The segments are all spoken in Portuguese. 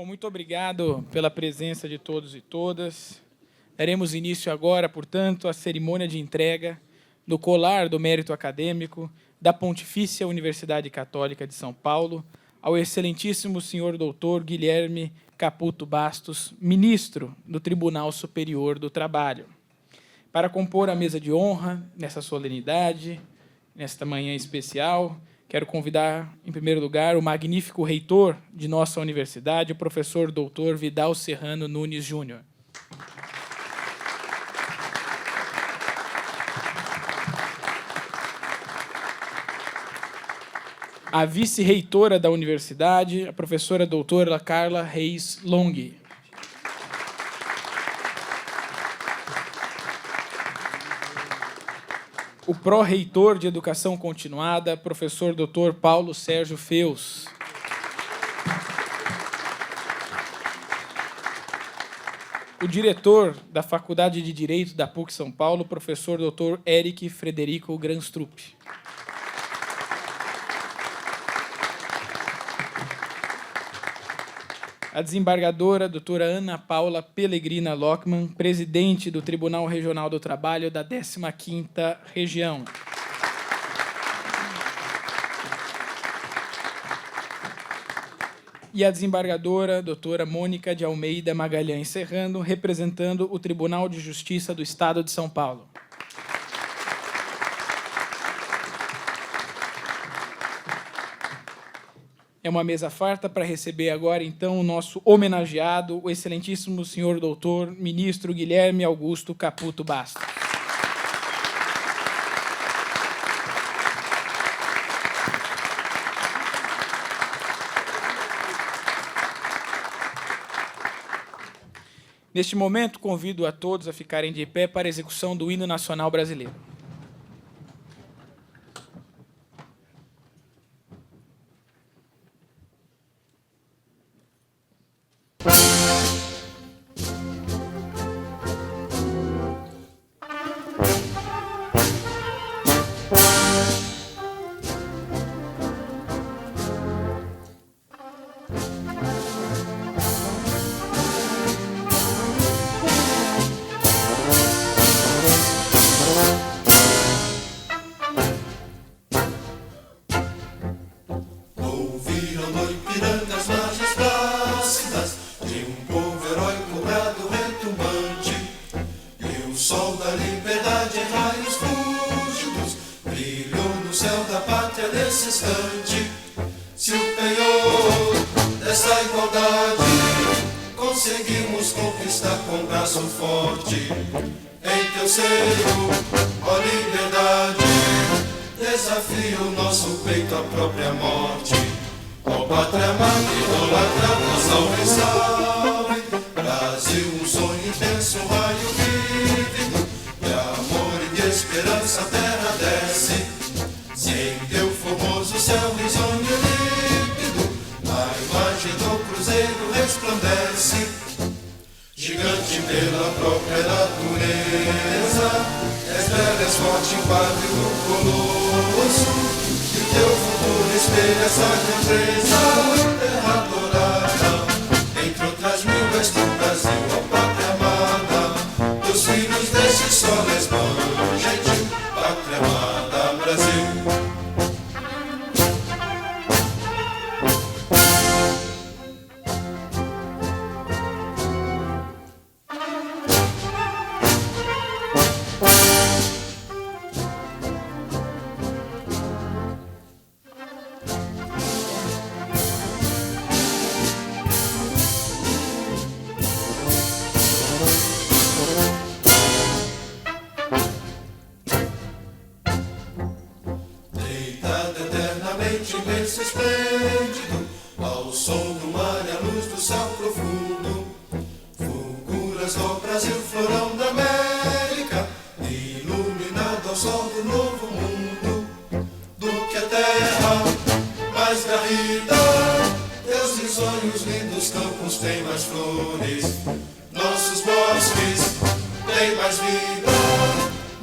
Bom, muito obrigado pela presença de todos e todas. Daremos início agora, portanto, à cerimônia de entrega do colar do mérito acadêmico da Pontifícia Universidade Católica de São Paulo ao excelentíssimo senhor doutor Guilherme Caputo Bastos, ministro do Tribunal Superior do Trabalho. Para compor a mesa de honra nessa solenidade, nesta manhã especial, quero convidar, em primeiro lugar, o magnífico reitor de nossa universidade, o professor doutor Vidal Serrano Nunes Júnior. A vice-reitora da universidade, a professora doutora Carla Reis Long. O pró-reitor de Educação Continuada, professor doutor Paulo Sérgio Feus. O diretor da Faculdade de Direito da PUC São Paulo, professor doutor Eric Frederico Granstrup. A desembargadora doutora Ana Paula Pellegrina Lockmann, presidente do Tribunal Regional do Trabalho da 15ª Região. E a desembargadora doutora Mônica de Almeida Magalhães Serrano, representando o Tribunal de Justiça do Estado de São Paulo. É uma mesa farta para receber agora, então, o nosso homenageado, o excelentíssimo senhor doutor, ministro Guilherme Augusto Caputo Bastos. Neste momento, convido a todos a ficarem de pé para a execução do hino nacional brasileiro. Se o penhor dessa igualdade conseguimos conquistar com braço forte, em teu seio, ó liberdade, desafia o nosso peito à própria morte. Ó pátria amada, idolatrada, salve, salve, Brasil, um sonho intenso, um raio vívido, de amor e de esperança a terra desce. Se em teu formoso céu risonho límpido a imagem do cruzeiro resplandece, gigante pela própria natureza, és bela, és forte, quadro do colosso, e o teu futuro espelha essa grandeza. Terra dourada, entre outras mil, és tu, Brasil, ó pátria amada, dos filhos deste sol és bom, gentil, pátria amada, Brasil. Imenso esplêndido, ao som do mar e à luz do céu profundo, fulguras do Brasil, florão da América, iluminado ao sol do novo mundo, do que a terra mais garrida, teus risonhos lindos campos têm mais flores, nossos bosques têm mais vida,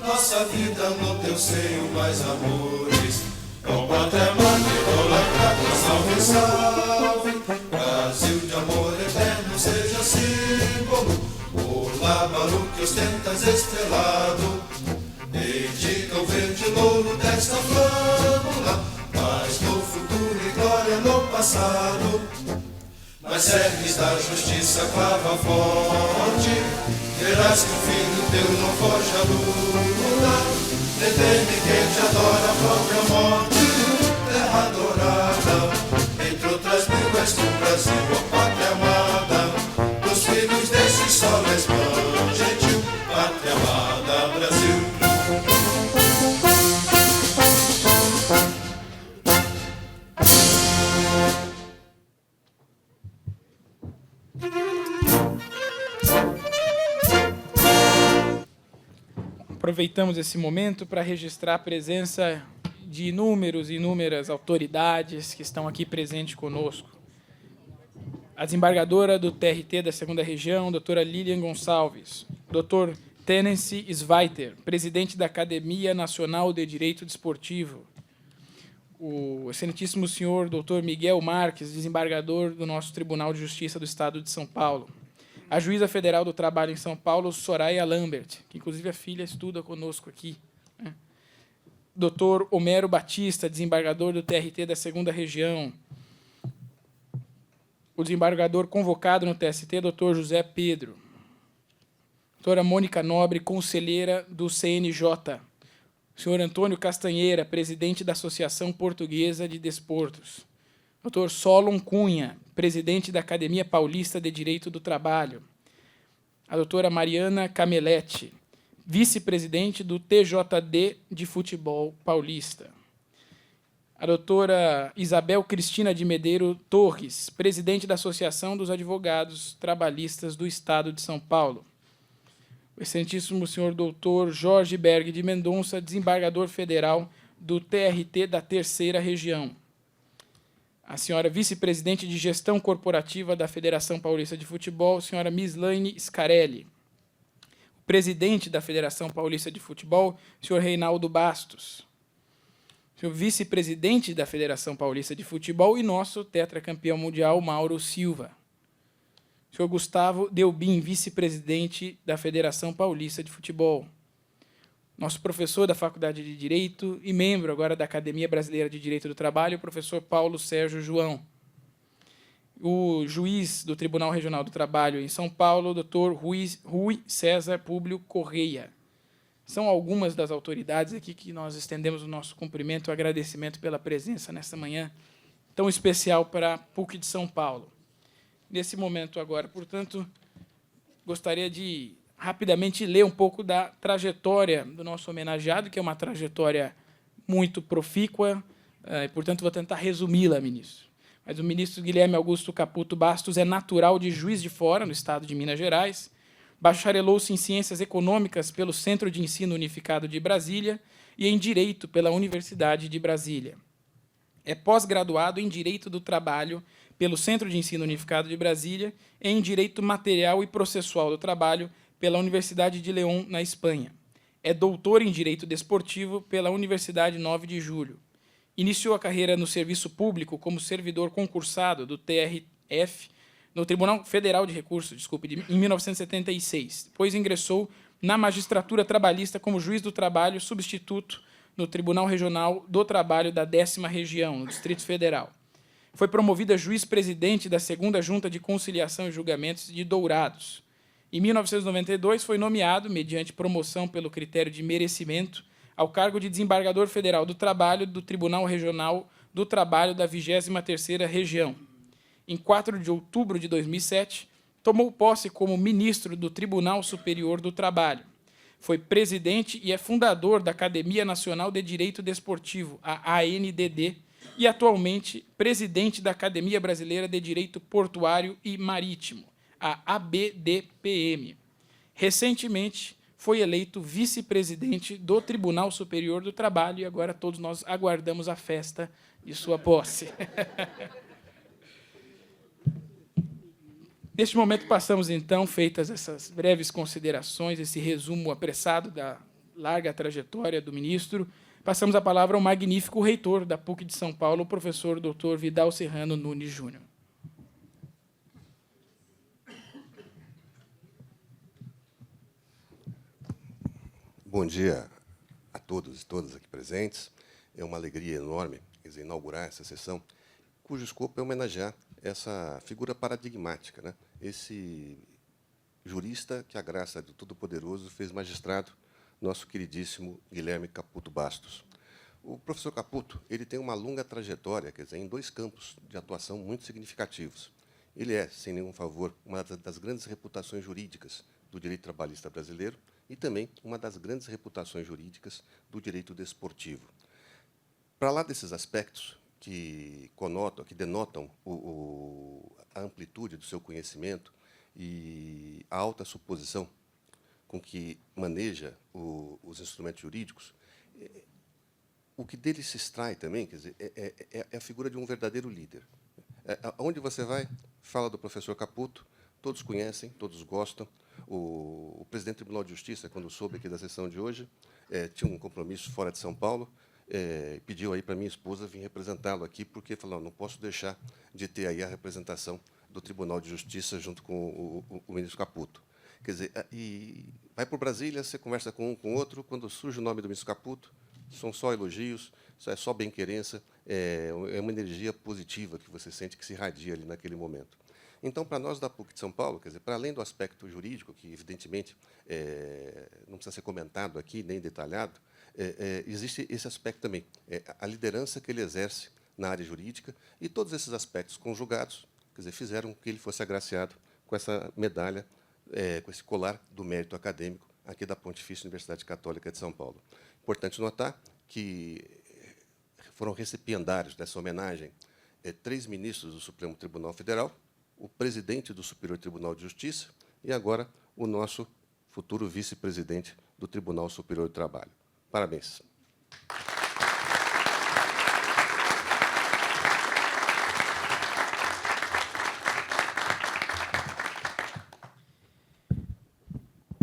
nossa vida no teu seio mais amores. Ó pátria amada, idolatrada, salve, salve, Brasil de amor e não seja símbolo, o lábaro que ostentas estrelado, indica o verde louro desta flâmula, mas no futuro e glória no passado. Mas cernes da justiça clava forte, verás que o filho teu não foge à luta. Detende quem te adora a própria morte, terra adorada, entre outras mil és tu, Brasil, ó pátria amada, dos filhos desse sol és pão gentil, pátria amada, Brasil. Aproveitamos esse momento para registrar a presença de inúmeras autoridades que estão aqui presentes conosco. A desembargadora do TRT da 2ª Região, doutora Lilian Gonçalves, doutor Tennessee Sveiter, presidente da Academia Nacional de Direito Desportivo, o excelentíssimo senhor doutor Miguel Marques, desembargador do nosso Tribunal de Justiça do Estado de São Paulo, a juíza federal do trabalho em São Paulo, Soraya Lambert, que inclusive a filha estuda conosco aqui, né? Dr. Homero Batista, desembargador do TRT da 2ª Região, o desembargador convocado no TST, Dr. José Pedro, doutora Mônica Nobre, conselheira do CNJ, senhor Antônio Castanheira, presidente da Associação Portuguesa de Desportos, Dr. Solon Cunha, presidente da Academia Paulista de Direito do Trabalho, a doutora Mariana Cameletti, vice-presidente do TJD de Futebol Paulista, a doutora Isabel Cristina de Medeiro Torres, presidente da Associação dos Advogados Trabalhistas do Estado de São Paulo, o excelentíssimo senhor doutor Jorge Berg de Mendonça, desembargador federal do TRT da 3ª Região, a senhora vice-presidente de Gestão Corporativa da Federação Paulista de Futebol, senhora Mislaine Scarelli, o presidente da Federação Paulista de Futebol, senhor Reinaldo Bastos, senhor vice-presidente da Federação Paulista de Futebol e nosso tetracampeão mundial, Mauro Silva, senhor Gustavo Delbin, vice-presidente da Federação Paulista de Futebol, nosso professor da Faculdade de Direito e membro agora da Academia Brasileira de Direito do Trabalho, o professor Paulo Sérgio João, o juiz do Tribunal Regional do Trabalho em São Paulo, doutor Rui César Públio Correia. São algumas das autoridades aqui que nós estendemos o nosso cumprimento e agradecimento pela presença nesta manhã tão especial para a PUC de São Paulo. Nesse momento agora, portanto, gostaria de rapidamente ler um pouco da trajetória do nosso homenageado, que é uma trajetória muito profícua, e, portanto, vou tentar resumi-la, ministro. Mas o ministro Guilherme Augusto Caputo Bastos é natural de Juiz de Fora, no estado de Minas Gerais, bacharelou-se em Ciências Econômicas pelo Centro de Ensino Unificado de Brasília e em Direito pela Universidade de Brasília. É pós-graduado em Direito do Trabalho pelo Centro de Ensino Unificado de Brasília e em Direito Material e Processual do Trabalho pela Universidade de León, na Espanha. É doutor em Direito Desportivo pela Universidade 9 de Julho. Iniciou a carreira no serviço público como servidor concursado do TRF, no Tribunal Federal de Recursos, em 1976. Depois ingressou na magistratura trabalhista como juiz do trabalho substituto no Tribunal Regional do Trabalho da 10ª Região, no Distrito Federal. Foi promovido a juiz-presidente da 2ª Junta de Conciliação e Julgamentos de Dourados. Em 1992, foi nomeado, mediante promoção pelo critério de merecimento, ao cargo de desembargador federal do Trabalho do Tribunal Regional do Trabalho da 23ª Região. Em 4 de outubro de 2007, tomou posse como ministro do Tribunal Superior do Trabalho. Foi presidente e é fundador da Academia Nacional de Direito Desportivo, a ANDD, e atualmente presidente da Academia Brasileira de Direito Portuário e Marítimo, a ABDPM. Recentemente, foi eleito vice-presidente do Tribunal Superior do Trabalho e agora todos nós aguardamos a festa de sua posse. Neste momento, passamos, então, feitas essas breves considerações, esse resumo apressado da larga trajetória do ministro, passamos a palavra ao magnífico reitor da PUC de São Paulo, o professor Dr. Vidal Serrano Nunes Júnior. Bom dia a todos e todas aqui presentes. É uma alegria enorme, quer dizer, inaugurar essa sessão, cujo escopo é homenagear essa figura paradigmática, né? Esse jurista que a graça do Todo-Poderoso fez magistrado, nosso queridíssimo Guilherme Caputo Bastos. O professor Caputo, ele tem uma longa trajetória, quer dizer, em 2 campos de atuação muito significativos. Ele é, sem nenhum favor, uma das grandes reputações jurídicas do direito trabalhista brasileiro e também uma das grandes reputações jurídicas do direito desportivo. Para lá desses aspectos que denotam a amplitude do seu conhecimento e a alta suposição com que maneja os instrumentos jurídicos, o que dele se extrai também, quer dizer, é a figura de um verdadeiro líder. Onde você vai, fala do professor Caputo, todos conhecem, todos gostam. O presidente do Tribunal de Justiça, quando soube aqui da sessão de hoje, tinha um compromisso fora de São Paulo, pediu aí para minha esposa vir representá-lo aqui, porque falou, não posso deixar de ter aí a representação do Tribunal de Justiça junto com o ministro Caputo. Quer dizer, e vai para Brasília, você conversa com um, com o outro, quando surge o nome do ministro Caputo, são só elogios, é só bem-querença, é uma energia positiva que você sente que se irradia ali naquele momento. Então, para nós da PUC de São Paulo, quer dizer, para além do aspecto jurídico, que, evidentemente, não precisa ser comentado aqui, nem detalhado, existe esse aspecto também, a liderança que ele exerce na área jurídica, e todos esses aspectos conjugados, quer dizer, fizeram com que ele fosse agraciado com essa medalha, com esse colar do mérito acadêmico aqui da Pontifícia Universidade Católica de São Paulo. Importante notar que foram recipiendários dessa homenagem 3 ministros do Supremo Tribunal Federal, o presidente do Superior Tribunal de Justiça e, agora, o nosso futuro vice-presidente do Tribunal Superior do Trabalho. Parabéns.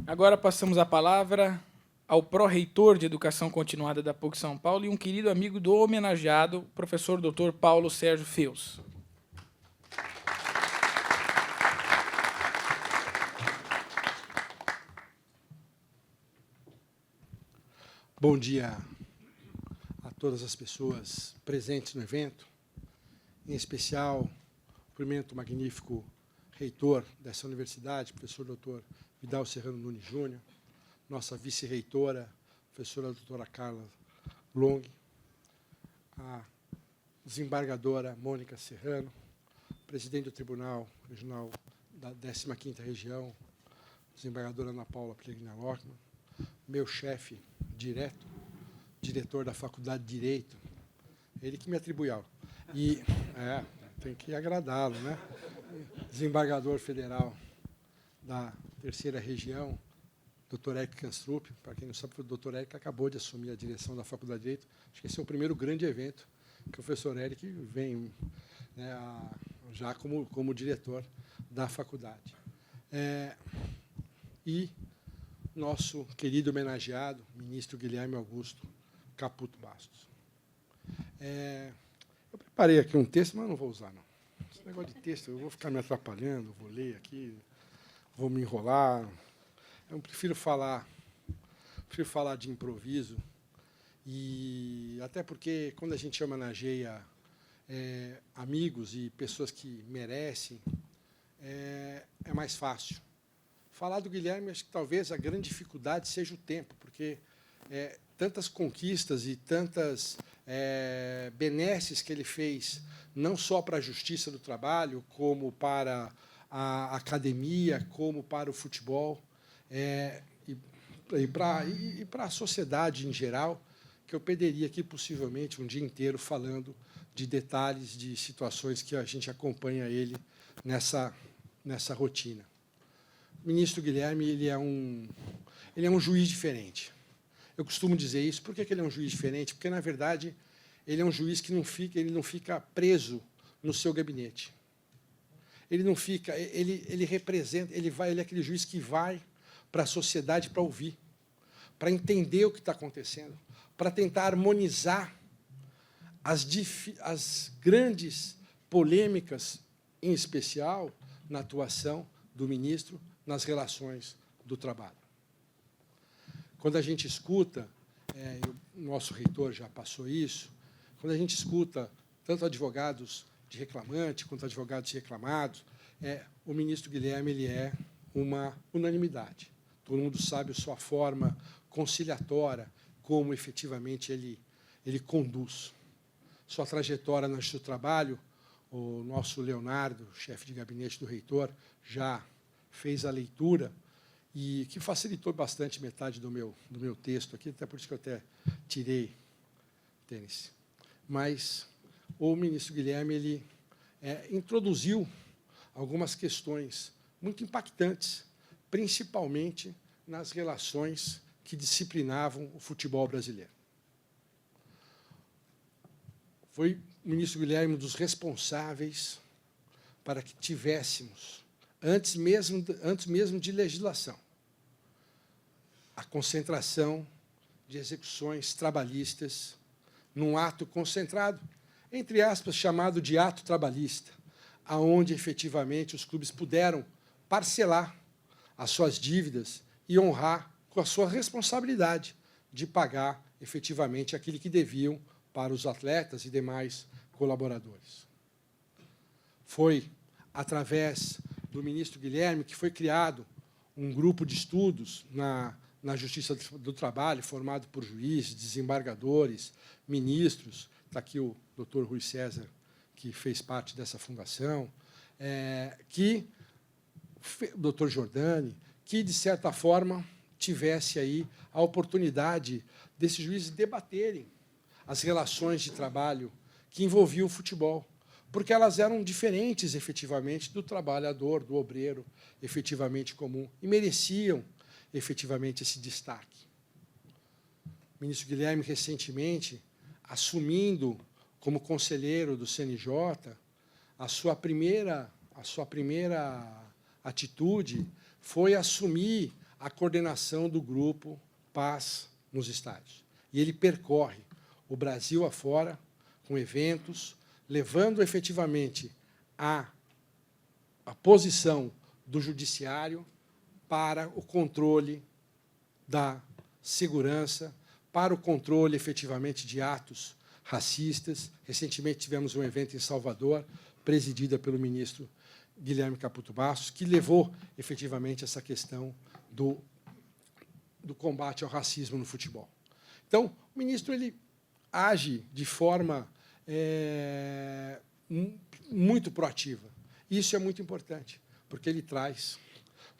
Agora passamos a palavra ao pró-reitor de Educação Continuada da PUC São Paulo e um querido amigo do homenageado, professor Dr. Paulo Sérgio Feus. Bom dia a todas as pessoas presentes no evento, em especial, cumprimento o magnífico reitor dessa universidade, professor Dr. Vidal Serrano Nunes Júnior, nossa vice-reitora, professora doutora Carla Long, a desembargadora Mônica Serrano, presidente do Tribunal Regional da 15ª Região, desembargadora Ana Paula Pellegrina Lockman, meu chefe direto, diretor da Faculdade de Direito, ele que me atribuiu. E tem que agradá-lo, né? Desembargador federal da 3ª Região, Dr. Eric Kanstrup. Para quem não sabe, o Dr. Eric acabou de assumir a direção da Faculdade de Direito. Acho que esse é o primeiro grande evento que o professor Eric vem, né, já como diretor da faculdade. E nosso querido homenageado, ministro Guilherme Augusto Caputo Bastos. Eu preparei aqui um texto, mas não vou usar, não. Esse negócio de texto, eu vou ficar me atrapalhando, vou ler aqui, vou me enrolar. Eu prefiro falar de improviso, e até porque, quando a gente homenageia amigos e pessoas que merecem, é mais fácil. Falar do Guilherme, acho que talvez a grande dificuldade seja o tempo, porque tantas conquistas e tantas benesses que ele fez, não só para a justiça do trabalho, como para a academia, como para o futebol, e para a sociedade em geral, que eu perderia aqui, possivelmente, um dia inteiro falando de detalhes, de situações que a gente acompanha ele nessa rotina. O ministro Guilherme, ele é um juiz diferente. Eu costumo dizer isso. Por que ele é um juiz diferente? Porque, na verdade, ele é um juiz que não fica preso no seu gabinete. Ele representa, ele é aquele juiz que vai para a sociedade para ouvir, para entender o que está acontecendo, para tentar harmonizar as grandes polêmicas, em especial na atuação do ministro nas relações do trabalho. quando a gente escuta, o nosso reitor já passou isso, quando a gente escuta tanto advogados de reclamante quanto advogados de reclamados, o ministro Guilherme ele é uma unanimidade. Todo mundo sabe a sua forma conciliatória, como efetivamente ele conduz. Sua trajetória no Justiça do Trabalho, o nosso Leonardo, chefe de gabinete do reitor, já fez a leitura, e que facilitou bastante metade do meu texto aqui, até por isso que eu até tirei tênis. Mas o ministro Guilherme ele introduziu algumas questões muito impactantes, principalmente nas relações que disciplinavam o futebol brasileiro. Foi o ministro Guilherme um dos responsáveis para que tivéssemos, antes mesmo de legislação, a concentração de execuções trabalhistas num ato concentrado, entre aspas, chamado de ato trabalhista, aonde efetivamente os clubes puderam parcelar as suas dívidas e honrar com a sua responsabilidade de pagar efetivamente aquilo que deviam para os atletas e demais colaboradores. Foi através do ministro Guilherme que foi criado um grupo de estudos na Justiça do Trabalho, formado por juízes, desembargadores, ministros. Está aqui o doutor Rui César, que fez parte dessa fundação, o doutor Jordani, que, de certa forma, tivesse aí a oportunidade desses juízes debaterem as relações de trabalho que envolviam o futebol, porque elas eram diferentes, efetivamente, do trabalhador, do obreiro, efetivamente comum, e mereciam, efetivamente, esse destaque. O ministro Guilherme, recentemente, assumindo como conselheiro do CNJ, a sua primeira atitude foi assumir a coordenação do grupo Paz nos estádios. E ele percorre o Brasil afora, com eventos, levando efetivamente a posição do judiciário para o controle da segurança, para o controle, efetivamente, de atos racistas. Recentemente tivemos um evento em Salvador, presidida pelo ministro Guilherme Caputo Bastos, que levou, efetivamente, essa questão do combate ao racismo no futebol. Então, o ministro ele age de forma muito proativa. Isso é muito importante, porque ele traz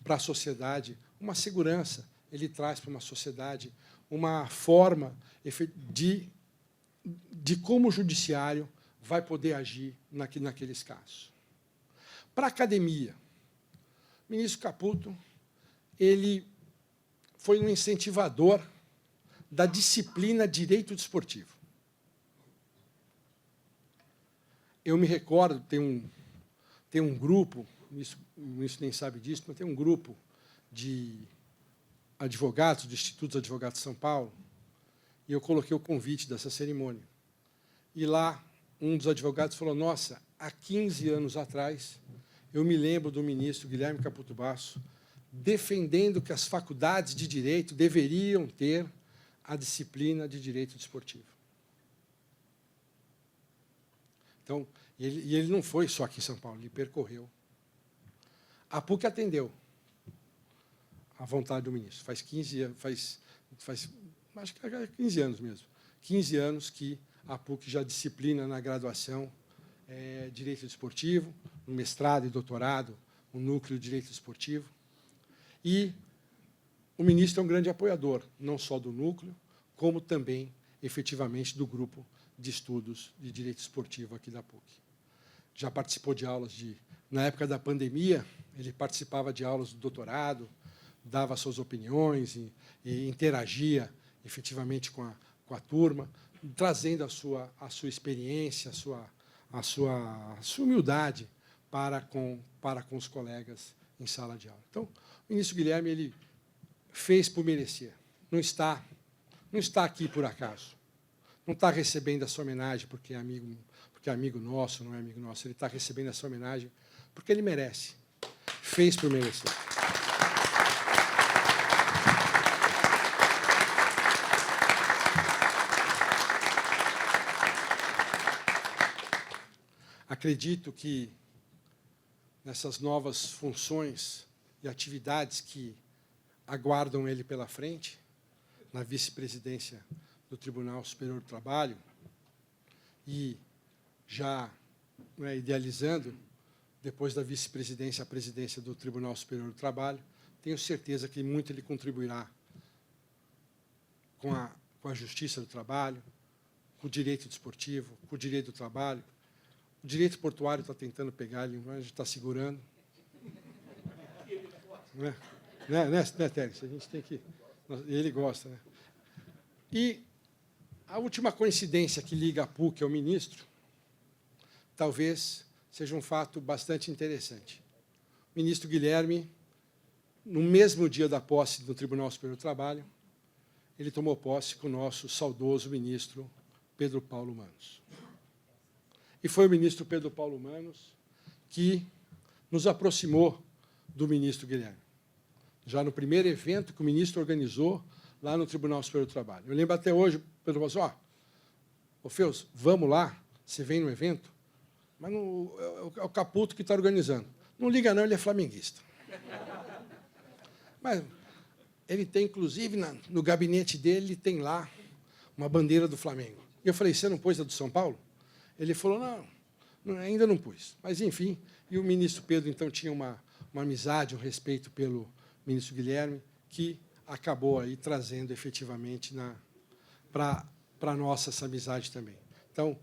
para a sociedade uma segurança, ele traz para uma sociedade uma forma de como o judiciário vai poder agir naqueles casos. Para a academia, o ministro Caputo ele foi um incentivador da disciplina Direito Desportivo. Eu me recordo, tem um grupo, o ministro nem sabe disso, mas tem um grupo de advogados do Instituto dos Advogados de São Paulo, e eu coloquei o convite dessa cerimônia. E lá, um dos advogados falou, nossa, há 15 anos atrás, eu me lembro do ministro Guilherme Caputo Bastos defendendo que as faculdades de Direito deveriam ter a disciplina de Direito Desportivo. Então, ele não foi só aqui em São Paulo, ele percorreu. A PUC atendeu à vontade do ministro. Faz 15 anos, acho que é 15 anos mesmo. 15 anos que a PUC já disciplina na graduação Direito Desportivo, no mestrado e doutorado, o núcleo de Direito Desportivo. E o ministro é um grande apoiador, não só do núcleo, como também, efetivamente, do grupo de estudos de Direito Esportivo aqui da PUC. Já participou de aulas na época da pandemia, ele participava de aulas do doutorado, dava suas opiniões e interagia efetivamente com a turma, trazendo a sua experiência, a sua humildade para com os colegas em sala de aula. Então, o ministro Guilherme ele fez por merecer, não está aqui por acaso. Não está recebendo essa homenagem porque é amigo nosso, não é amigo nosso. Ele está recebendo essa homenagem porque ele merece. Fez por merecer. acredito que nessas novas funções e atividades que aguardam ele pela frente, na vice-presidência do Tribunal Superior do Trabalho, e já idealizando, depois da vice-presidência, a presidência do Tribunal Superior do Trabalho, tenho certeza que muito ele contribuirá com a justiça do trabalho, com o direito desportivo, com o direito do trabalho. O direito portuário está tentando pegar, ele a gente está segurando. Né, Teres? A gente tem que... Ele gosta, né? E a última coincidência que liga a PUC ao ministro, talvez seja um fato bastante interessante. O ministro Guilherme, no mesmo dia da posse do Tribunal Superior do Trabalho, ele tomou posse com o nosso saudoso ministro Pedro Paulo Manos. E foi o ministro Pedro Paulo Manos que nos aproximou do ministro Guilherme, já no primeiro evento que o ministro organizou lá no Tribunal Superior do Trabalho. Eu lembro até hoje, Pedro falou assim, ô Feus, vamos lá, você vem no evento, mas não, é o Caputo que está organizando. Não liga não, ele é flamenguista. Mas ele tem, inclusive, no gabinete dele, ele tem lá uma bandeira do Flamengo. E eu falei, você não pôs a do São Paulo? Ele falou, não, ainda não pus. Mas, enfim, e o ministro Pedro, então, tinha uma amizade, um respeito pelo ministro Guilherme, que acabou aí trazendo, efetivamente, para a nossa essa amizade também. Então,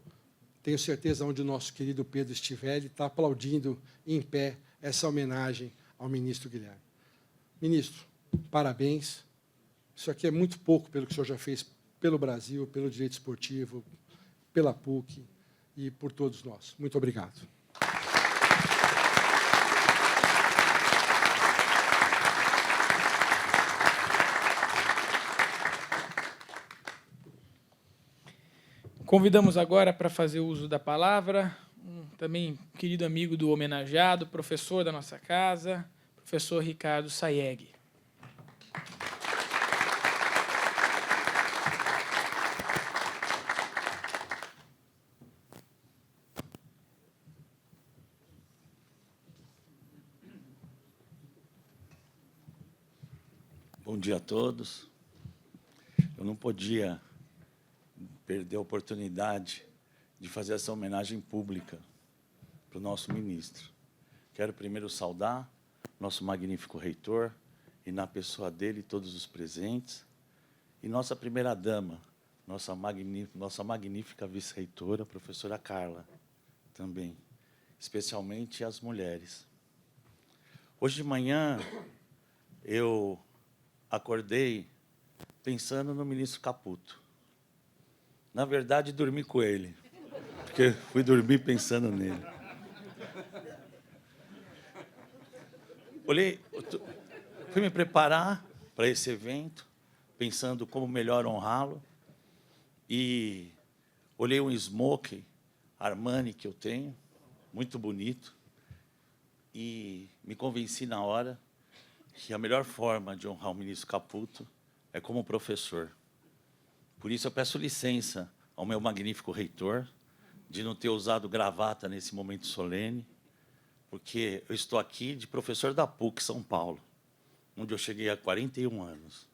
tenho certeza, onde o nosso querido Pedro estiver, ele está aplaudindo em pé essa homenagem ao ministro Guilherme. Ministro, parabéns. Isso aqui é muito pouco pelo que o senhor já fez pelo Brasil, pelo direito esportivo, pela PUC e por todos nós. Muito obrigado. Convidamos agora para fazer uso da palavra também querido amigo do homenageado, professor da nossa casa, professor Ricardo Sayeg. Bom dia a todos. Eu não podia perder a oportunidade de fazer essa homenagem pública para o nosso ministro. Quero primeiro saudar nosso magnífico reitor e, na pessoa dele, todos os presentes, e nossa primeira-dama, nossa magnífica vice-reitora, a professora Carla, também, especialmente as mulheres. Hoje de manhã, eu acordei pensando no ministro Caputo. Na verdade, dormi com ele, porque fui dormir pensando nele. Fui me preparar para esse evento, pensando como melhor honrá-lo, e olhei um smoke Armani que eu tenho, muito bonito, e me convenci na hora que a melhor forma de honrar o ministro Caputo é como professor. Por isso, eu peço licença ao meu magnífico reitor de não ter usado gravata nesse momento solene, porque eu estou aqui de professor da PUC São Paulo, onde eu cheguei há 41 anos.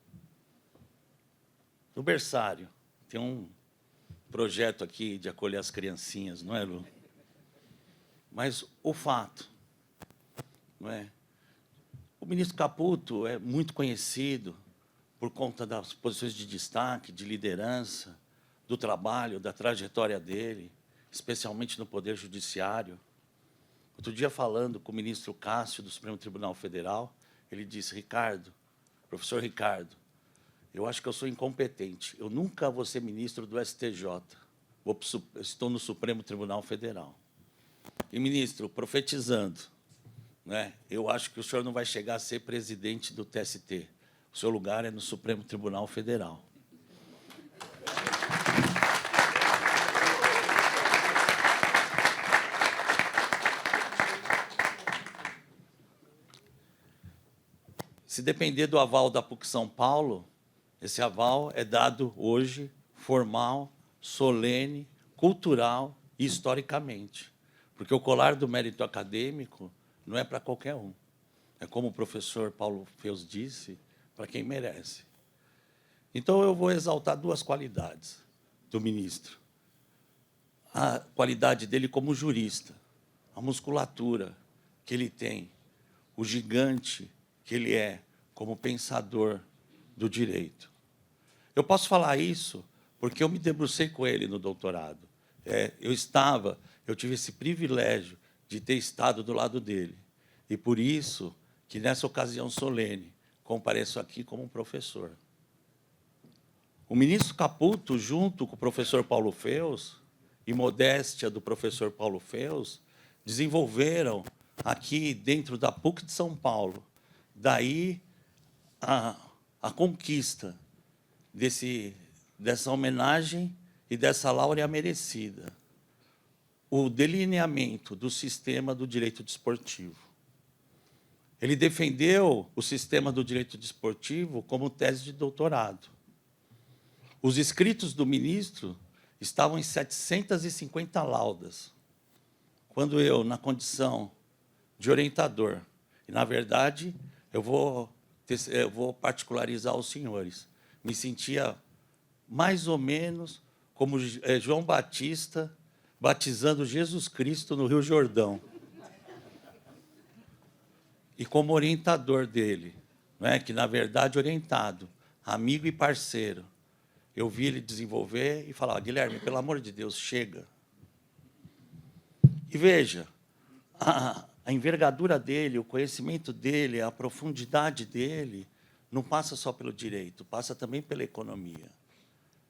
No berçário, tem um projeto aqui de acolher as criancinhas, não é, Lu? Mas o fato, não é? O ministro Caputo é muito conhecido por conta das posições de destaque, de liderança, do trabalho, da trajetória dele, especialmente no Poder Judiciário. Outro dia, falando com o ministro Cássio, do Supremo Tribunal Federal, ele disse, Ricardo, professor Ricardo, eu acho que eu sou incompetente. Eu nunca vou ser ministro do STJ. Estou no Supremo Tribunal Federal. E, ministro, profetizando, né, eu acho que o senhor não vai chegar a ser presidente do TST. O seu lugar é no Supremo Tribunal Federal. Se depender do aval da PUC São Paulo, esse aval é dado hoje, formal, solene, cultural e historicamente. Porque o colar do mérito acadêmico não é para qualquer um. É como o professor Paulo Feus disse, para quem merece. Então, eu vou exaltar 2 qualidades do ministro. A qualidade dele como jurista, a musculatura que ele tem, o gigante que ele é como pensador do direito. Eu posso falar isso porque eu me debrucei com ele no doutorado. Eu tive esse privilégio de ter estado do lado dele. E por isso que, nessa ocasião solene, compareço aqui como um professor. O ministro Caputo, junto com o professor Paulo Feus, e modéstia do professor Paulo Feus, desenvolveram aqui dentro da PUC de São Paulo, daí a conquista dessa homenagem e dessa láurea merecida, o delineamento do sistema do direito desportivo. Ele defendeu o sistema do direito desportivo como tese de doutorado. Os escritos do ministro estavam em 750 laudas, quando eu, na condição de orientador, e, na verdade, eu vou particularizar os senhores, me sentia mais ou menos como João Batista batizando Jesus Cristo no Rio Jordão. E como orientador dele, não é? Que, na verdade, orientado, amigo e parceiro, eu vi ele desenvolver e falar: Guilherme, pelo amor de Deus, chega. E veja, a envergadura dele, o conhecimento dele, a profundidade dele, não passa só pelo direito, passa também pela economia.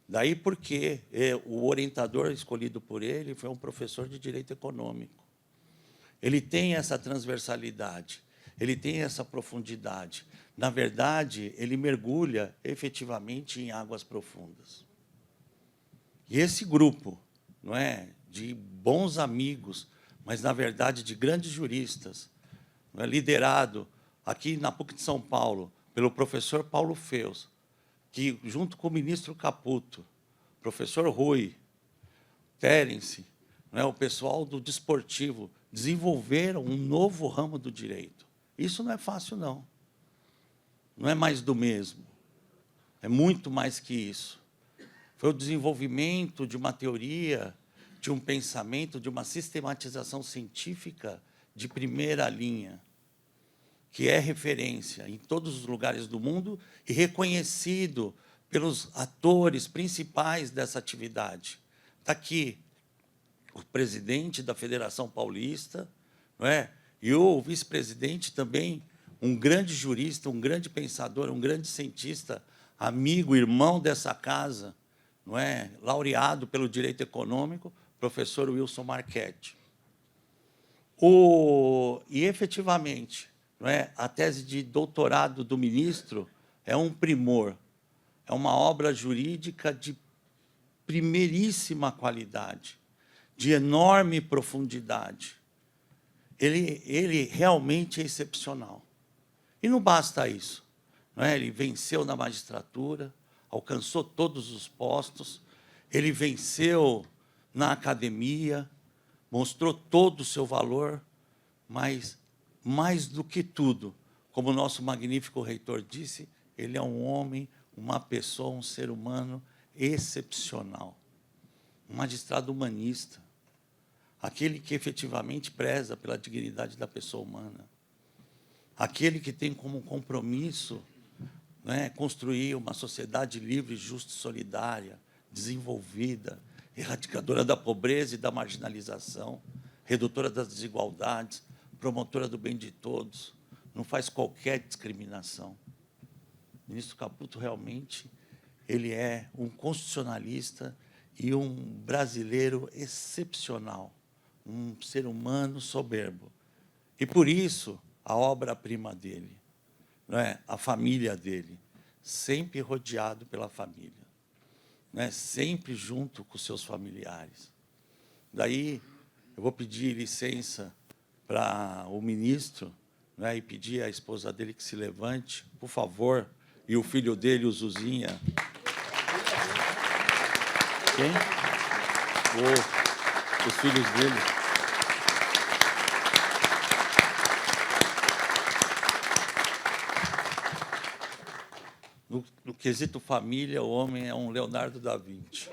Daí porque o orientador escolhido por ele foi um professor de direito econômico. Ele tem essa transversalidade, ele tem essa profundidade. Na verdade, ele mergulha efetivamente em águas profundas. E esse grupo, não é, de bons amigos, mas, na verdade, de grandes juristas, não é, liderado aqui na PUC de São Paulo pelo professor Paulo Feus, que, junto com o ministro Caputo, professor Rui, Terence, não é, o pessoal do desportivo, desenvolveram um novo ramo do direito. Isso não é fácil, não. Não é mais do mesmo. É muito mais que isso. Foi o desenvolvimento de uma teoria, de um pensamento, de uma sistematização científica de primeira linha, que é referência em todos os lugares do mundo e reconhecido pelos atores principais dessa atividade. Está aqui o presidente da Federação Paulista, não é? E o vice-presidente também, um grande jurista, um grande pensador, um grande cientista, amigo, irmão dessa casa, não é? Laureado pelo direito econômico, professor Wilson Marchetti. E, efetivamente, não é? A tese de doutorado do ministro é um primor, é uma obra jurídica de primeiríssima qualidade, de enorme profundidade. Ele realmente é excepcional. E não basta isso. Não é? Ele venceu na magistratura, alcançou todos os postos, ele venceu na academia, mostrou todo o seu valor, mas, mais do que tudo, como o nosso magnífico reitor disse, ele é um homem, uma pessoa, um ser humano excepcional. Um magistrado humanista, aquele que efetivamente preza pela dignidade da pessoa humana, aquele que tem como compromisso, não é, construir uma sociedade livre, justa e solidária, desenvolvida, erradicadora da pobreza e da marginalização, redutora das desigualdades, promotora do bem de todos, não faz qualquer discriminação. O ministro Caputo, realmente, ele é um constitucionalista e um brasileiro excepcional, um ser humano soberbo. E, por isso, a obra-prima dele, não é? A família dele, sempre rodeado pela família, não é? Sempre junto com seus familiares. Daí, eu vou pedir licença para o ministro, não é? E pedir à esposa dele que se levante, por favor, e o filho dele, o Zuzinha. Quem? Os filhos dele. no quesito família, o homem é um Leonardo da Vinci.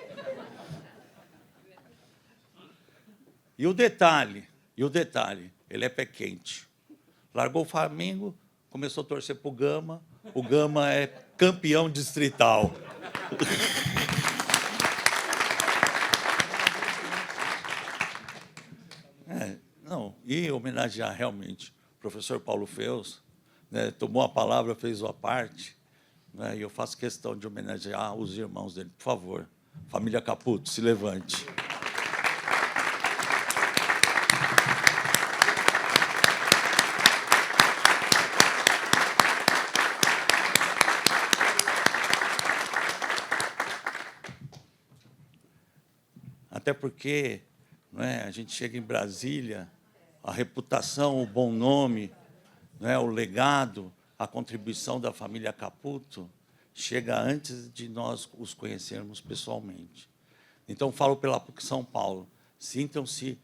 E o detalhe, ele é pé quente. Largou o Flamengo, começou a torcer para o Gama é campeão distrital. E homenagear realmente o professor Paulo Feus, né, tomou a palavra, fez a parte, né, e eu faço questão de homenagear os irmãos dele. Por favor, família Caputo, se levante. Até porque, né, a gente chega em Brasília, a reputação, o bom nome, né, o legado, a contribuição da família Caputo chega antes de nós os conhecermos pessoalmente. Então, falo pela PUC São Paulo, sintam-se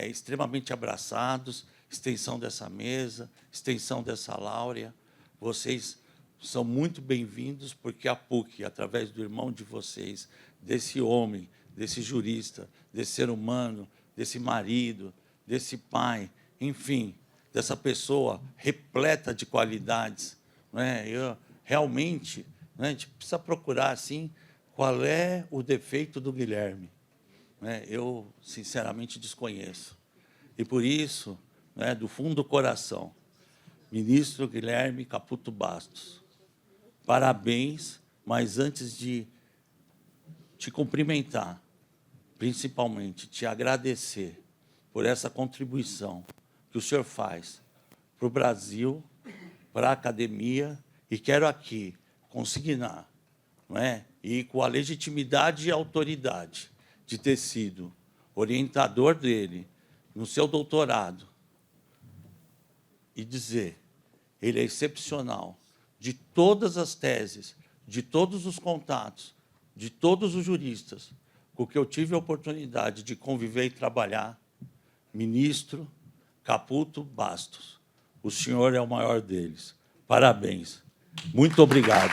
extremamente abraçados, extensão dessa mesa, extensão dessa láurea. Vocês são muito bem-vindos, porque a PUC, através do irmão de vocês, desse homem, desse jurista, desse ser humano, desse marido, desse pai, enfim, dessa pessoa repleta de qualidades, né? Realmente, né, a gente precisa procurar assim qual é o defeito do Guilherme, né? Eu, sinceramente, desconheço. E, por isso, né, do fundo do coração, ministro Guilherme Caputo Bastos, parabéns, mas antes de te cumprimentar, principalmente te agradecer por essa contribuição que o senhor faz para o Brasil, para a academia, e quero aqui consignar, não é? E com a legitimidade e autoridade de ter sido orientador dele no seu doutorado, e dizer, ele é excepcional, de todas as teses, de todos os contatos, de todos os juristas com que eu tive a oportunidade de conviver e trabalhar, ministro Caputo Bastos, o senhor é o maior deles. Parabéns. Muito obrigado.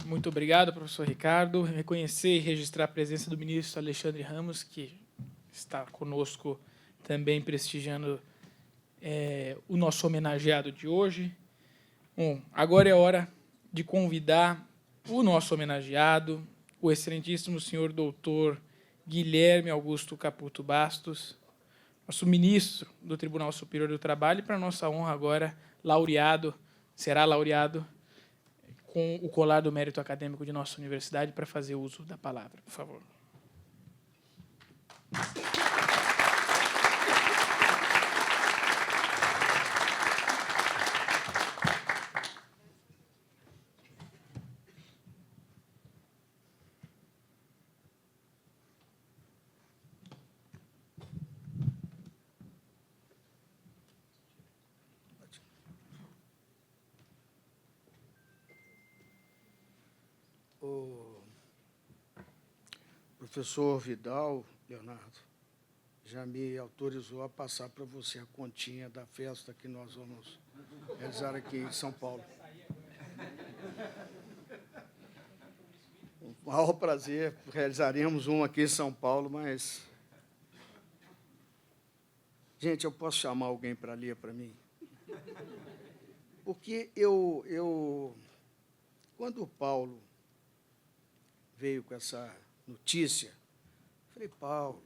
Muito obrigado, professor Ricardo. Reconhecer e registrar a presença do ministro Alexandre Ramos, que está conosco também prestigiando o nosso homenageado de hoje. Bom, agora é hora de convidar o nosso homenageado, o excelentíssimo senhor doutor Guilherme Augusto Caputo Bastos, nosso ministro do Tribunal Superior do Trabalho, e, para nossa honra agora, será laureado com o colar do mérito acadêmico de nossa universidade, para fazer uso da palavra. Por favor. O professor Vidal, Leonardo, já me autorizou a passar para você a continha da festa que nós vamos realizar aqui em São Paulo. Com o maior prazer, realizaremos um aqui em São Paulo, mas... Gente, eu posso chamar alguém para ler para mim? Porque quando o Paulo veio com essa notícia, falei, Paulo,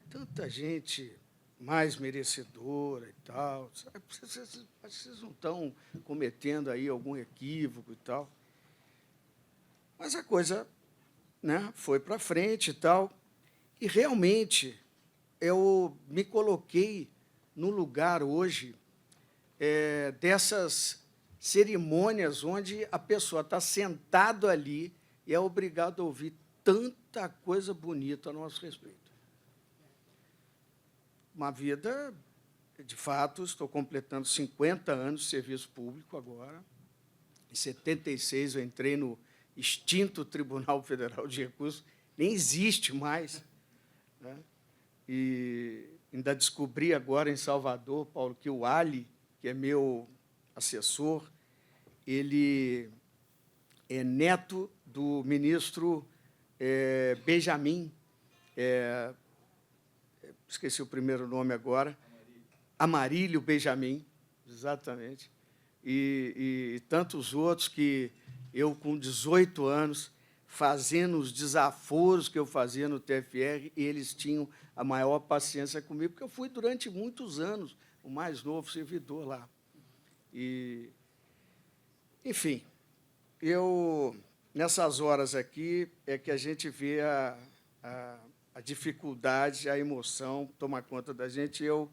tanta gente mais merecedora e tal, vocês não estão cometendo aí algum equívoco e tal. Mas a coisa, né, foi para frente e tal, e realmente eu me coloquei no lugar hoje dessas cerimônias onde a pessoa está sentado ali, e é obrigado a ouvir tanta coisa bonita a nosso respeito. Uma vida, de fato, estou completando 50 anos de serviço público agora. Em 76, eu entrei no extinto Tribunal Federal de Recursos, nem existe mais, né? E ainda descobri agora em Salvador, Paulo, que o Ali, que é meu assessor, ele é neto do ministro Benjamin, esqueci o primeiro nome agora, Amarílio Benjamin, exatamente, e tantos outros que eu, com 18 anos, fazendo os desaforos que eu fazia no TFR, e eles tinham a maior paciência comigo, porque eu fui, durante muitos anos, o mais novo servidor lá. E, enfim, nessas horas aqui, é que a gente vê a dificuldade, a emoção tomar conta da gente. Eu,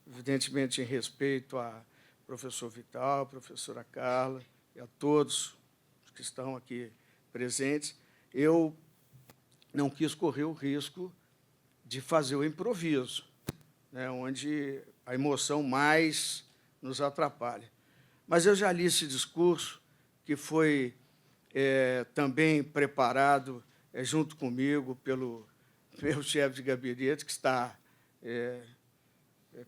evidentemente, em respeito a professor Vital, a professora Carla e a todos que estão aqui presentes, eu não quis correr o risco de fazer o improviso, né, onde a emoção mais nos atrapalha. Mas eu já li esse discurso, que foi também preparado junto comigo pelo meu chefe de gabinete, que está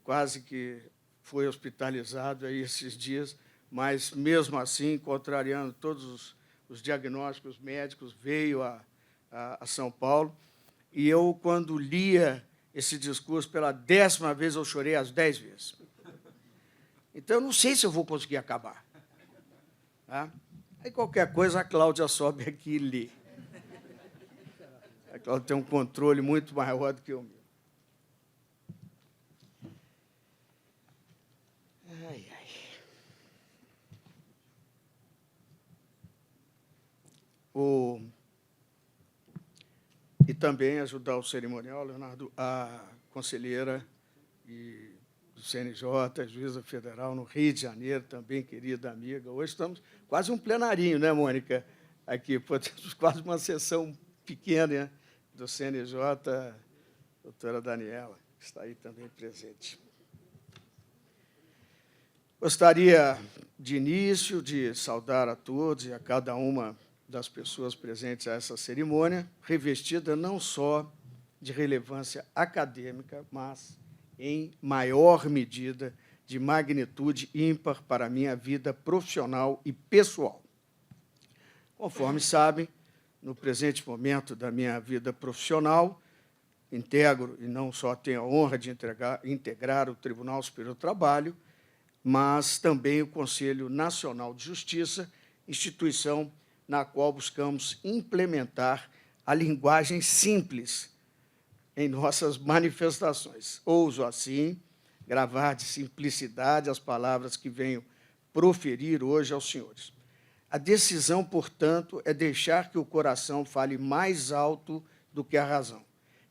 quase que foi hospitalizado aí esses dias, mas, mesmo assim, contrariando todos os diagnósticos médicos, veio a São Paulo. E eu, quando lia esse discurso pela 10ª vez, eu chorei as 10 vezes. Então, eu não sei se eu vou conseguir acabar. Tá? Aí, qualquer coisa, a Cláudia sobe aqui e lê. A Cláudia tem um controle muito maior do que o meu. Ai, ai. E também ajudar o cerimonial, Leonardo, a conselheira do CNJ, a juíza federal no Rio de Janeiro, também querida amiga. Hoje estamos quase um plenarinho, né, Mônica? Aqui, temos quase uma sessão pequena, né, do CNJ, a doutora Daniela, que está aí também presente. Gostaria, de início, de saudar a todos e a cada uma das pessoas presentes a essa cerimônia, revestida não só de relevância acadêmica, mas, em maior medida, de magnitude ímpar para a minha vida profissional e pessoal. Conforme sabem, no presente momento da minha vida profissional, integro, e não só tenho a honra de integrar o Tribunal Superior do Trabalho, mas também o Conselho Nacional de Justiça, instituição na qual buscamos implementar a linguagem simples em nossas manifestações. Ouso, assim, gravar de simplicidade as palavras que venho proferir hoje aos senhores. A decisão, portanto, é deixar que o coração fale mais alto do que a razão,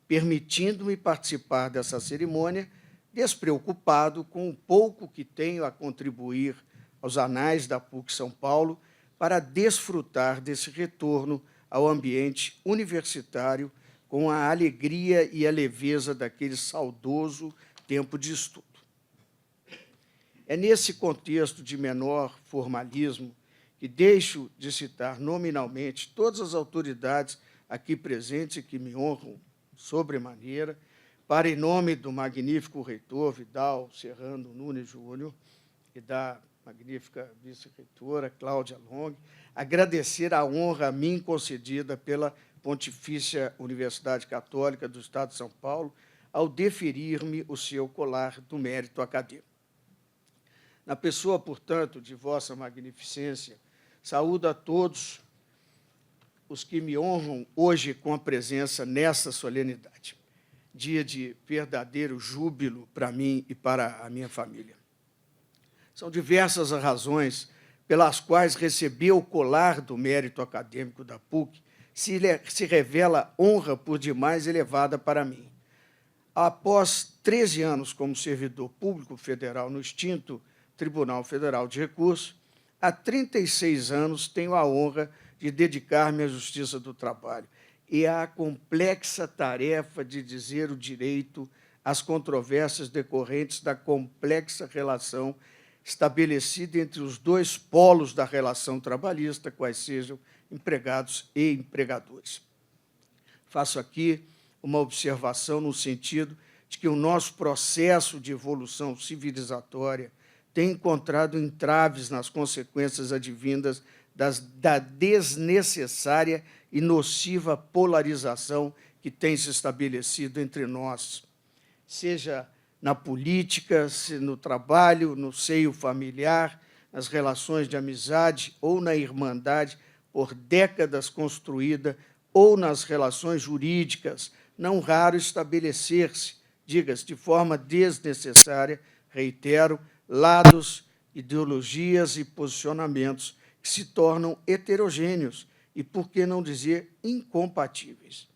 permitindo-me participar dessa cerimônia despreocupado com o pouco que tenho a contribuir aos anais da PUC São Paulo para desfrutar desse retorno ao ambiente universitário com a alegria e a leveza daquele saudoso tempo de estudo. É nesse contexto de menor formalismo que deixo de citar nominalmente todas as autoridades aqui presentes que me honram sobremaneira, para, em nome do magnífico reitor Vidal Serrano Nunes Júnior e da magnífica vice-reitora Cláudia Long, agradecer a honra a mim concedida pela Pontifícia Universidade Católica do Estado de São Paulo ao deferir-me o seu colar do mérito acadêmico. Na pessoa, portanto, de vossa magnificência, saúdo a todos os que me honram hoje com a presença nessa solenidade, dia de verdadeiro júbilo para mim e para a minha família. São diversas as razões pelas quais receber o colar do mérito acadêmico da PUC se revela honra por demais elevada para mim. Após 13 anos como servidor público federal no extinto Tribunal Federal de Recursos, há 36 anos tenho a honra de dedicar-me à justiça do trabalho e à complexa tarefa de dizer o direito às controvérsias decorrentes da complexa relação estabelecida entre os dois polos da relação trabalhista, quais sejam empregados e empregadores. Faço aqui uma observação no sentido de que o nosso processo de evolução civilizatória tem encontrado entraves nas consequências advindas da desnecessária e nociva polarização que tem se estabelecido entre nós, seja na política, no trabalho, no seio familiar, nas relações de amizade ou na irmandade por décadas construída, ou nas relações jurídicas, não raro estabelecer-se, diga-se, de forma desnecessária, reitero, lados, ideologias e posicionamentos que se tornam heterogêneos e, por que não dizer, incompatíveis.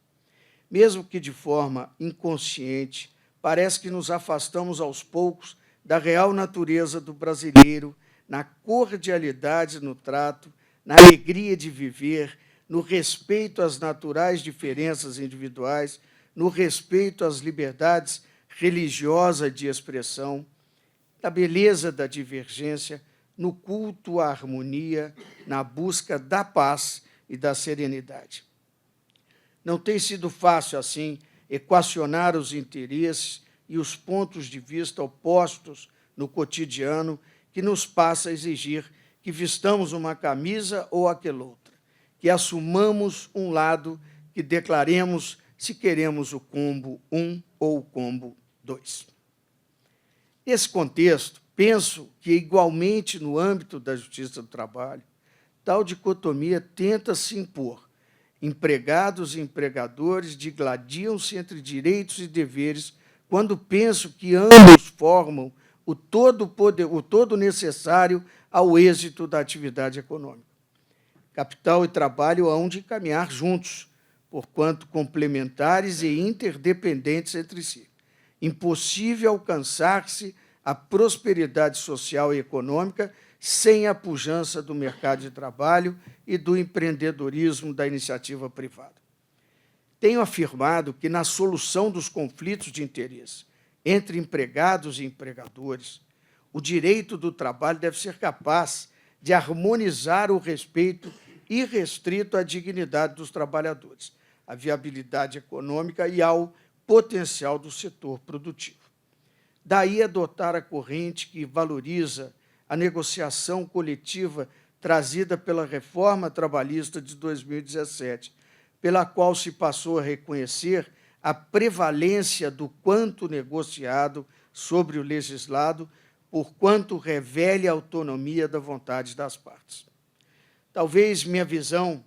Mesmo que de forma inconsciente, parece que nos afastamos aos poucos da real natureza do brasileiro, na cordialidade no trato, na alegria de viver, no respeito às naturais diferenças individuais, no respeito às liberdades religiosas de expressão, na beleza da divergência, no culto à harmonia, na busca da paz e da serenidade. Não tem sido fácil, assim, equacionar os interesses e os pontos de vista opostos no cotidiano que nos passa a exigir que vistamos uma camisa ou aquela outra, que assumamos um lado, que declaremos se queremos o combo 1 ou o combo 2. Nesse contexto, penso que, igualmente no âmbito da justiça do trabalho, tal dicotomia tenta se impor. Empregados e empregadores digladiam-se entre direitos e deveres quando penso que ambos formam o todo necessário ao êxito da atividade econômica. Capital e trabalho hão de caminhar juntos, porquanto complementares e interdependentes entre si. Impossível alcançar-se a prosperidade social e econômica sem a pujança do mercado de trabalho e do empreendedorismo da iniciativa privada. Tenho afirmado que, na solução dos conflitos de interesse entre empregados e empregadores, o direito do trabalho deve ser capaz de harmonizar o respeito irrestrito à dignidade dos trabalhadores, à viabilidade econômica e ao potencial do setor produtivo. Daí adotar a corrente que valoriza a negociação coletiva trazida pela reforma trabalhista de 2017, pela qual se passou a reconhecer a prevalência do quanto negociado sobre o legislado, porquanto revele a autonomia da vontade das partes. Talvez minha visão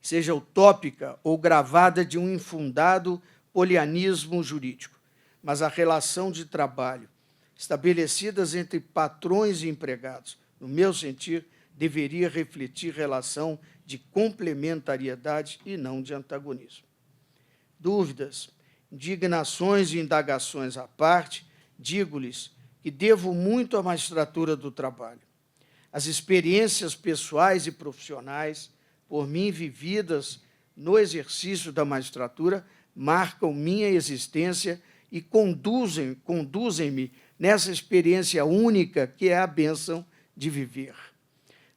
seja utópica ou gravada de um infundado polianismo jurídico, mas a relação de trabalho estabelecidas entre patrões e empregados, no meu sentir, deveria refletir relação de complementariedade e não de antagonismo. Dúvidas, indignações e indagações à parte, digo-lhes que devo muito à magistratura do trabalho. As experiências pessoais e profissionais, por mim vividas no exercício da magistratura, marcam minha existência e conduzem-me nessa experiência única que é a bênção de viver.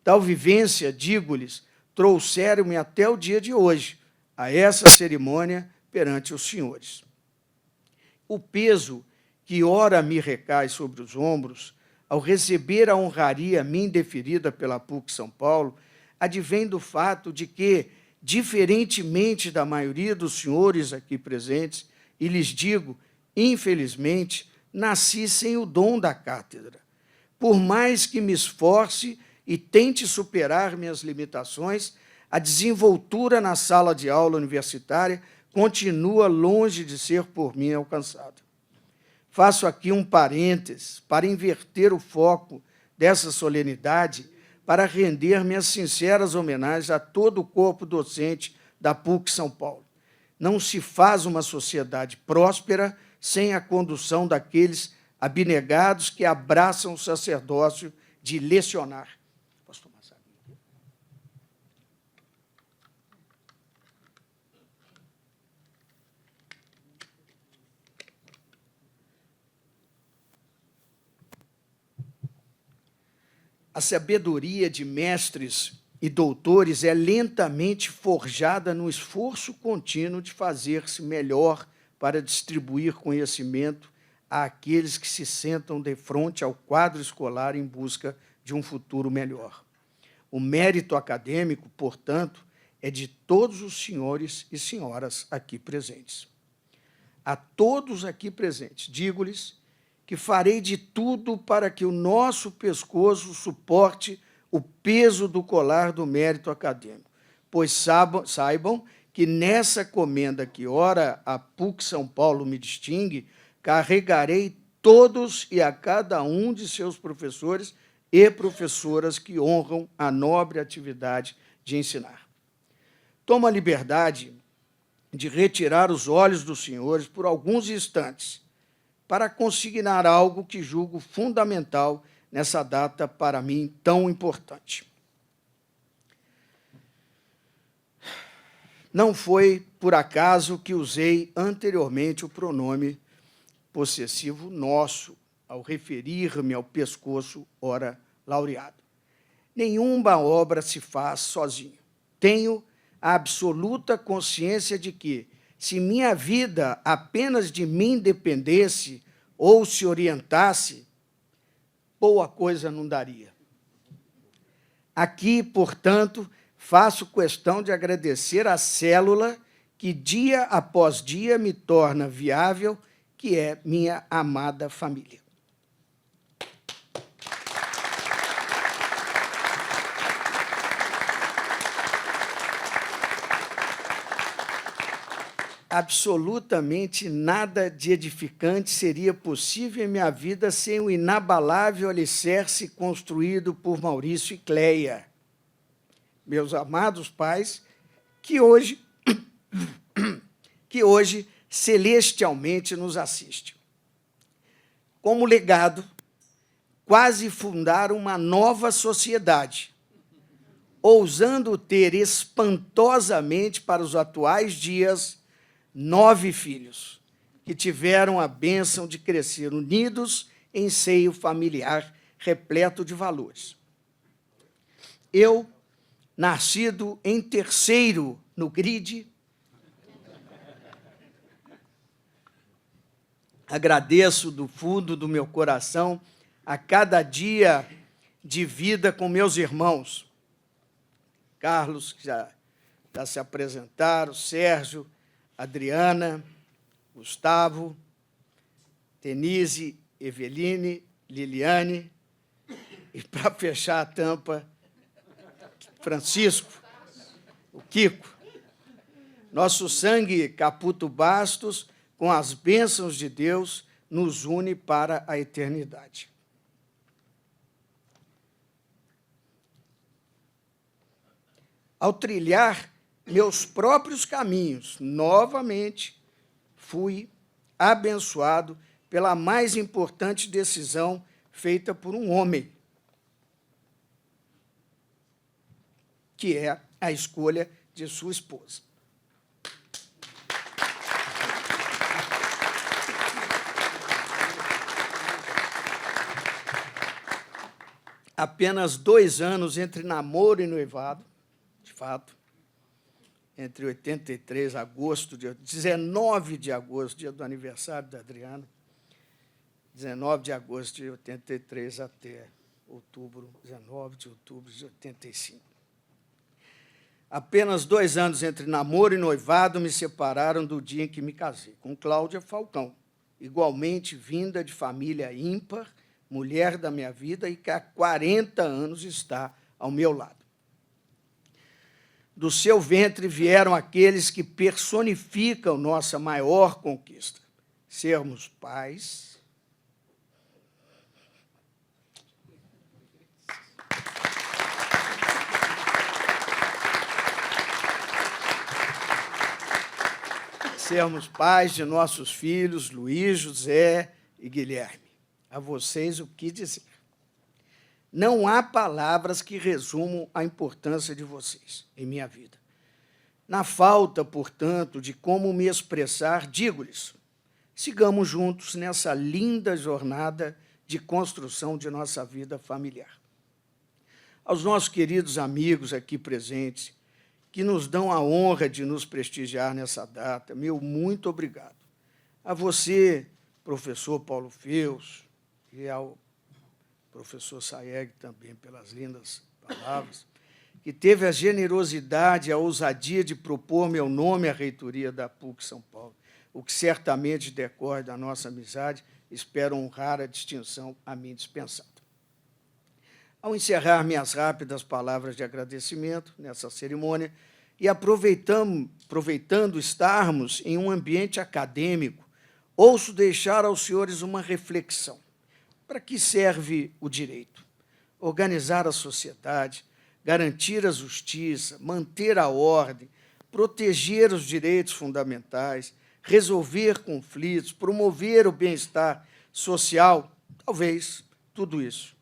Tal vivência, digo-lhes, trouxeram-me até o dia de hoje, a essa cerimônia perante os senhores. O peso que ora me recai sobre os ombros, ao receber a honraria a mim deferida pela PUC São Paulo, advém do fato de que, diferentemente da maioria dos senhores aqui presentes, e lhes digo, infelizmente, nasci sem o dom da cátedra. Por mais que me esforce e tente superar minhas limitações, a desenvoltura na sala de aula universitária continua longe de ser por mim alcançada. Faço aqui um parênteses para inverter o foco dessa solenidade para render minhas sinceras homenagens a todo o corpo docente da PUC São Paulo. Não se faz uma sociedade próspera sem a condução daqueles abnegados que abraçam o sacerdócio de lecionar. Posso tomar essa água? A sabedoria de mestres e doutores é lentamente forjada no esforço contínuo de fazer-se melhor para distribuir conhecimento àqueles que se sentam de frente ao quadro escolar em busca de um futuro melhor. O mérito acadêmico, portanto, é de todos os senhores e senhoras aqui presentes. A todos aqui presentes, digo-lhes que farei de tudo para que o nosso pescoço suporte o peso do colar do mérito acadêmico, pois saibam que nessa comenda que ora a PUC São Paulo me distingue, carregarei todos e a cada um de seus professores e professoras que honram a nobre atividade de ensinar. Tomo a liberdade de retirar os olhos dos senhores por alguns instantes para consignar algo que julgo fundamental nessa data para mim tão importante. Não foi por acaso que usei anteriormente o pronome possessivo nosso ao referir-me ao pescoço ora laureado. Nenhuma obra se faz sozinho. Tenho a absoluta consciência de que, se minha vida apenas de mim dependesse ou se orientasse, boa coisa não daria. Aqui, portanto, faço questão de agradecer à célula que dia após dia me torna viável, que é minha amada família. Absolutamente nada de edificante seria possível em minha vida sem o inabalável alicerce construído por Maurício e Cleia, meus amados pais, que hoje celestialmente nos assistem. Como legado, quase fundaram uma nova sociedade, ousando ter espantosamente para os atuais dias 9 filhos, que tiveram a bênção de crescer unidos em seio familiar repleto de valores. Eu, nascido em terceiro no grid, agradeço do fundo do meu coração a cada dia de vida com meus irmãos. Carlos, que já se apresentaram, Sérgio, Adriana, Gustavo, Denise, Eveline, Liliane, e, para fechar a tampa, Francisco, o Kiko. Nosso sangue Caputo Bastos, com as bênçãos de Deus, nos une para a eternidade. Ao trilhar meus próprios caminhos, novamente fui abençoado pela mais importante decisão feita por um homem, que é a escolha de sua esposa. Apenas 2 anos entre namoro e noivado, de fato, entre 83, agosto, dia 19 de agosto, dia do aniversário da Adriana, 19 de agosto de 83 até outubro, 19 de outubro de 85. Apenas 2 anos entre namoro e noivado me separaram do dia em que me casei, com Cláudia Falcão, igualmente vinda de família ímpar, mulher da minha vida e que há 40 anos está ao meu lado. Do seu ventre vieram aqueles que personificam nossa maior conquista, sermos pais, de nossos filhos, Luiz, José e Guilherme. A vocês o que dizer? Não há palavras que resumam a importância de vocês em minha vida. Na falta, portanto, de como me expressar, digo-lhes, sigamos juntos nessa linda jornada de construção de nossa vida familiar. aos nossos queridos amigos aqui presentes, que nos dão a honra de nos prestigiar nessa data. Meu muito obrigado. A você, professor Paulo Feus, e ao professor Saeg também, pelas lindas palavras, que teve a generosidade e a ousadia de propor meu nome à reitoria da PUC São Paulo, o que certamente decorre da nossa amizade, espero honrar a distinção a mim dispensada. Ao encerrar minhas rápidas palavras de agradecimento nessa cerimônia, e aproveitando estarmos em um ambiente acadêmico, ouço deixar aos senhores uma reflexão. Para que serve o direito? Organizar a sociedade, garantir a justiça, manter a ordem, proteger os direitos fundamentais, resolver conflitos, promover o bem-estar social, talvez tudo isso.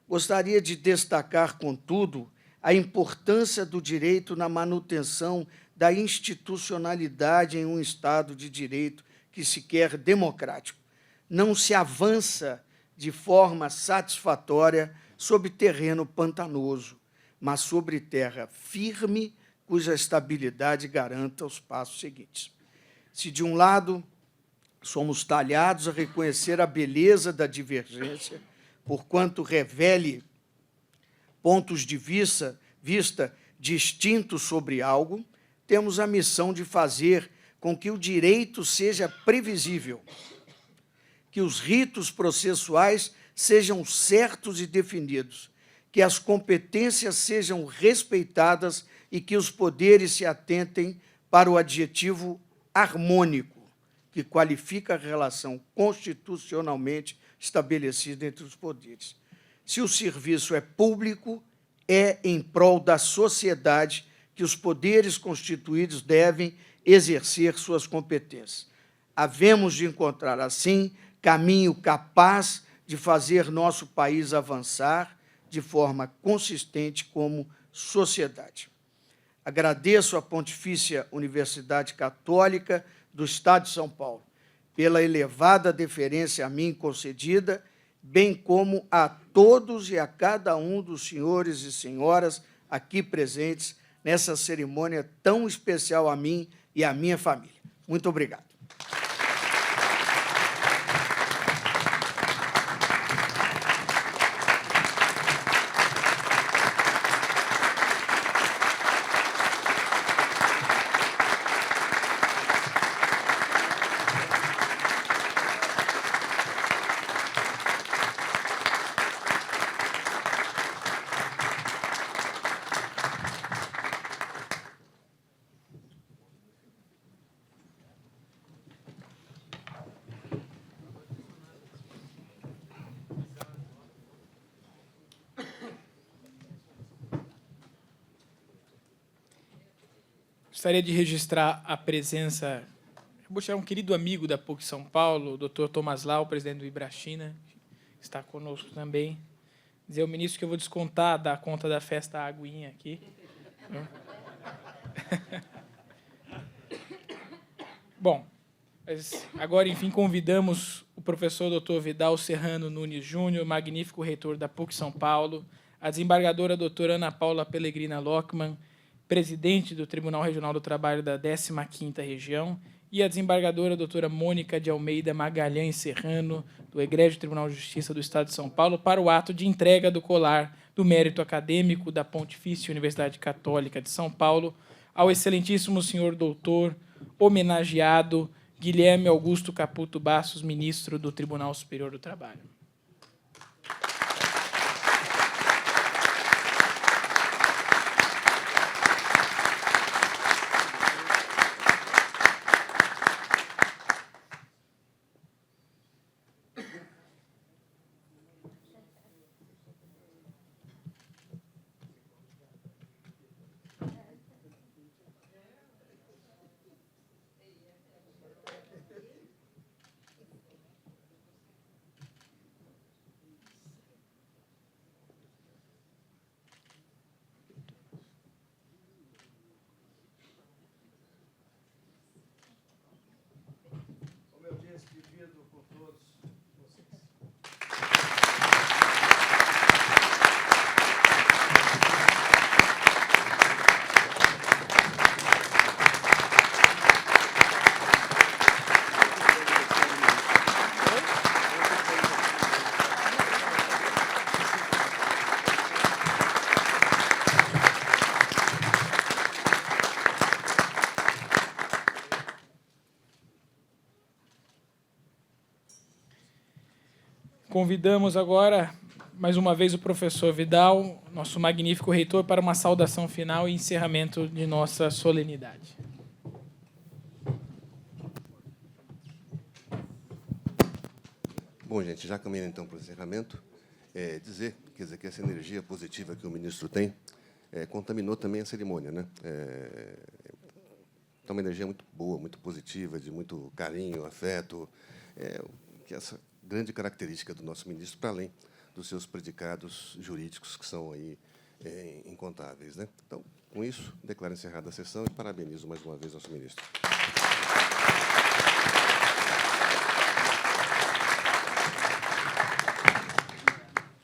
Gostaria de destacar, contudo, a importância do direito na manutenção da institucionalidade em um Estado de direito que se quer democrático. Não se avança de forma satisfatória sobre terreno pantanoso, mas sobre terra firme, cuja estabilidade garanta os passos seguintes. Se, de um lado, somos talhados a reconhecer a beleza da divergência, porquanto revele pontos de vista distintos sobre algo, temos a missão de fazer com que o direito seja previsível, que os ritos processuais sejam certos e definidos, que as competências sejam respeitadas e que os poderes se atentem para o adjetivo harmônico, que qualifica a relação constitucionalmente estabelecida entre os poderes. Se o serviço é público, é em prol da sociedade que os poderes constituídos devem exercer suas competências. Havemos de encontrar, assim, caminho capaz de fazer nosso país avançar de forma consistente como sociedade. Agradeço à Pontifícia Universidade Católica do Estado de São Paulo pela elevada deferência a mim concedida, bem como a todos e a cada um dos senhores e senhoras aqui presentes nessa cerimônia tão especial a mim e à minha família. Muito obrigado. Gostaria de registrar a presença, vou chamar um querido amigo da PUC São Paulo, o doutor Thomas Lau, presidente do Ibrachina, que está conosco também. Dizer ao ministro que eu vou descontar da conta da festa a aguinha aqui. Bom, mas agora, enfim, convidamos o professor doutor Vidal Serrano Nunes Júnior, magnífico reitor da PUC São Paulo, a desembargadora doutora Ana Paula Pellegrina Lockmann, presidente do Tribunal Regional do Trabalho da 15ª Região, e a desembargadora doutora Mônica de Almeida Magalhães Serrano, do Egrégio Tribunal de Justiça do Estado de São Paulo, para o ato de entrega do colar do mérito acadêmico da Pontifícia Universidade Católica de São Paulo ao excelentíssimo senhor doutor homenageado Guilherme Augusto Caputo Bastos, ministro do Tribunal Superior do Trabalho. Convidamos agora, mais uma vez, o professor Vidal, nosso magnífico reitor, para uma saudação final e encerramento de nossa solenidade. Bom, gente, já caminhando então para o encerramento, dizer, quer dizer, que essa energia positiva que o ministro tem contaminou também a cerimônia, né? Então, uma energia muito boa, muito positiva, de muito carinho, afeto, que é essa grande característica do nosso ministro, para além dos seus predicados jurídicos, que são aí incontáveis, né? Então, com isso, declaro encerrada a sessão e parabenizo mais uma vez nosso ministro.